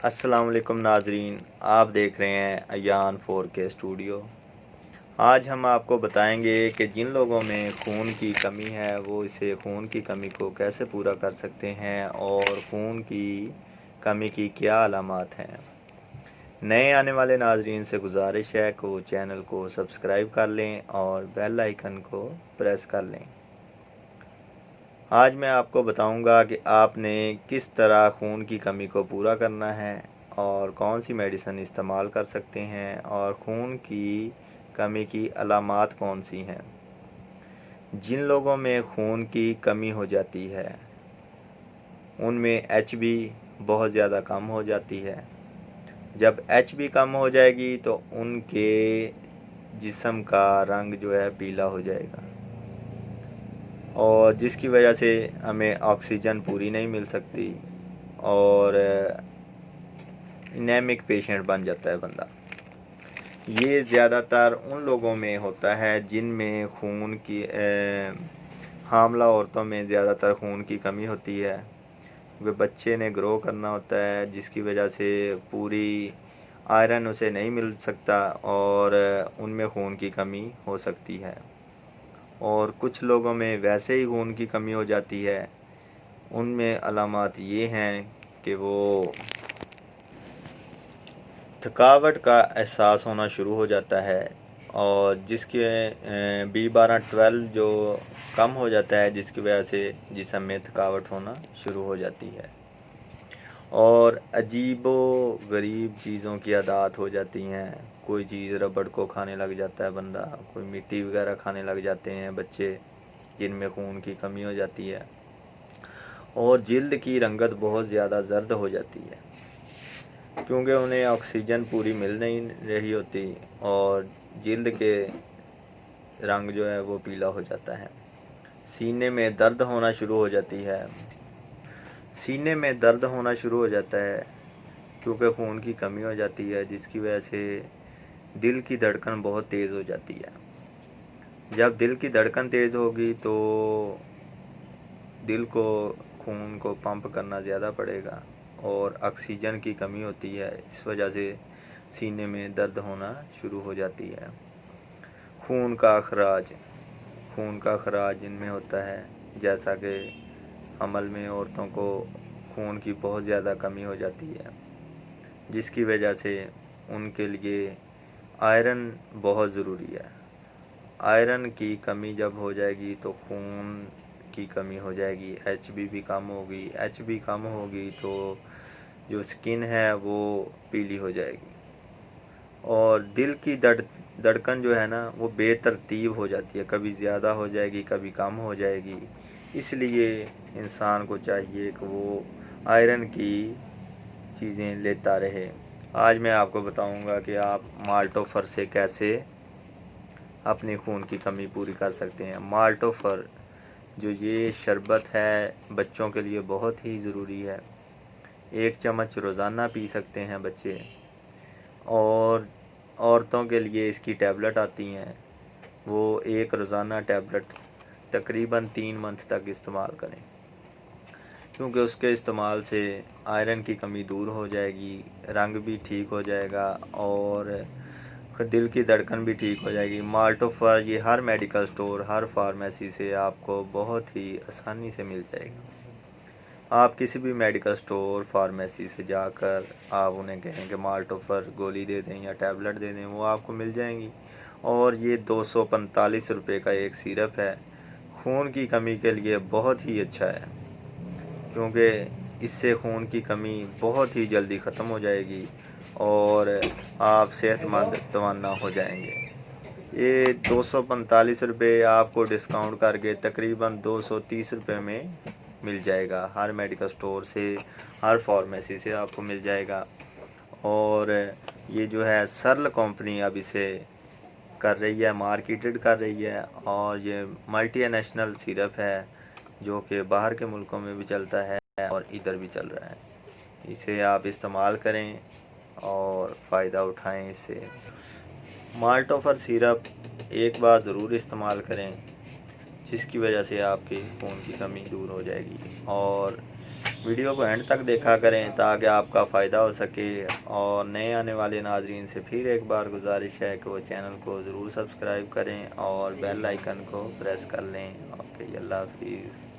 अस्सलाम वालेकुम नाजरीन, आप देख रहे हैं अयान 4K स्टूडियो। आज हम आपको बताएंगे कि जिन लोगों में खून की कमी है वो इसे खून की कमी को कैसे पूरा कर सकते हैं और खून की कमी की क्या अलामात हैं। नए आने वाले नाजरीन से गुजारिश है कि वो चैनल को सब्सक्राइब कर लें और बेल आइकन को प्रेस कर लें। आज मैं आपको बताऊंगा कि आपने किस तरह खून की कमी को पूरा करना है और कौन सी मेडिसिन इस्तेमाल कर सकते हैं और खून की कमी की अलामात कौन सी हैं। जिन लोगों में खून की कमी हो जाती है उनमें एचबी बहुत ज़्यादा कम हो जाती है। जब एचबी कम हो जाएगी तो उनके जिस्म का रंग जो है पीला हो जाएगा और जिसकी वजह से हमें ऑक्सीजन पूरी नहीं मिल सकती और एनेमिक पेशेंट बन जाता है बंदा। ये ज़्यादातर उन लोगों में होता है जिनमें खून की हामला औरतों में ज़्यादातर खून की कमी होती है। वे बच्चे ने ग्रो करना होता है जिसकी वजह से पूरी आयरन उसे नहीं मिल सकता और उनमें खून की कमी हो सकती है। और कुछ लोगों में वैसे ही खून की कमी हो जाती है। उनमें अलामात ये हैं कि वो थकावट का एहसास होना शुरू हो जाता है और जिसके B12 जो कम हो जाता है जिसकी वजह से जिस्म में थकावट होना शुरू हो जाती है और अजीबो गरीब चीज़ों की आदत हो जाती हैं। कोई चीज़ रबड़ को खाने लग जाता है बंदा, कोई मिट्टी वगैरह खाने लग जाते हैं बच्चे जिनमें खून की कमी हो जाती है और जिल्द की रंगत बहुत ज़्यादा जर्द हो जाती है क्योंकि उन्हें ऑक्सीजन पूरी मिल नहीं रही होती और जिल्द के रंग जो है वो पीला हो जाता है। सीने में दर्द होना शुरू हो जाती है। सीने में दर्द होना शुरू हो जाता है क्योंकि खून की कमी हो जाती है जिसकी वजह से दिल की धड़कन बहुत तेज़ हो जाती है। जब दिल की धड़कन तेज़ होगी तो दिल को खून को पंप करना ज़्यादा पड़ेगा और ऑक्सीजन की कमी होती है। इस वजह से सीने में दर्द होना शुरू हो जाती है। खून का अखराज इनमें होता है जैसा कि हमल में औरतों को खून की बहुत ज़्यादा कमी हो जाती है जिसकी वजह से उनके लिए आयरन बहुत ज़रूरी है। आयरन की कमी जब हो जाएगी तो खून की कमी हो जाएगी, एचबी भी कम होगी। एचबी कम होगी तो जो स्किन है वो पीली हो जाएगी और दिल की धड़कन जो है ना वो बेतरतीब हो जाती है, कभी ज़्यादा हो जाएगी कभी कम हो जाएगी। इसलिए इंसान को चाहिए कि वो आयरन की चीज़ें लेता रहे। आज मैं आपको बताऊंगा कि आप माल्टोफर से कैसे अपनी खून की कमी पूरी कर सकते हैं। माल्टोफर जो ये शरबत है बच्चों के लिए बहुत ही ज़रूरी है। 1 चम्मच रोज़ाना पी सकते हैं बच्चे और औरतों के लिए इसकी टैबलेट आती हैं, वो एक रोज़ाना टैबलेट तकरीबन 3 मंथ तक इस्तेमाल करें क्योंकि उसके इस्तेमाल से आयरन की कमी दूर हो जाएगी, रंग भी ठीक हो जाएगा और दिल की धड़कन भी ठीक हो जाएगी। माल्टोफर ये हर मेडिकल स्टोर, हर फार्मेसी से आपको बहुत ही आसानी से मिल जाएगा। आप किसी भी मेडिकल स्टोर फार्मेसी से जाकर आप उन्हें कहें कि माल्टोफर गोली दे दें या टैबलेट दे दें, वो आपको मिल जाएंगी। और ये 245 रुपये का एक सिरप है, खून की कमी के लिए बहुत ही अच्छा है क्योंकि इससे खून की कमी बहुत ही जल्दी ख़त्म हो जाएगी और आप सेहतमंद तवाना हो जाएंगे। ये 245 रुपये आपको डिस्काउंट करके तकरीबन 230 रुपये में मिल जाएगा। हर मेडिकल स्टोर से, हर फार्मेसी से आपको मिल जाएगा। और ये जो है सर्ल कंपनी अब इसे कर रही है, मार्केटेड कर रही है और ये मल्टी नेशनल सिरप है जो कि बाहर के मुल्कों में भी चलता है और इधर भी चल रहा है। इसे आप इस्तेमाल करें और फ़ायदा उठाएं इससे। माल्टोफर सिरप एक बार ज़रूर इस्तेमाल करें जिसकी वजह से आपकी खून की कमी दूर हो जाएगी और वीडियो को एंड तक देखा करें ताकि आपका फ़ायदा हो सके। और नए आने वाले नाजरीन से फिर एक बार गुजारिश है कि वो चैनल को ज़रूर सब्सक्राइब करें और बेल आइकन को प्रेस कर लें। ओके, अल्लाह हाफिज़।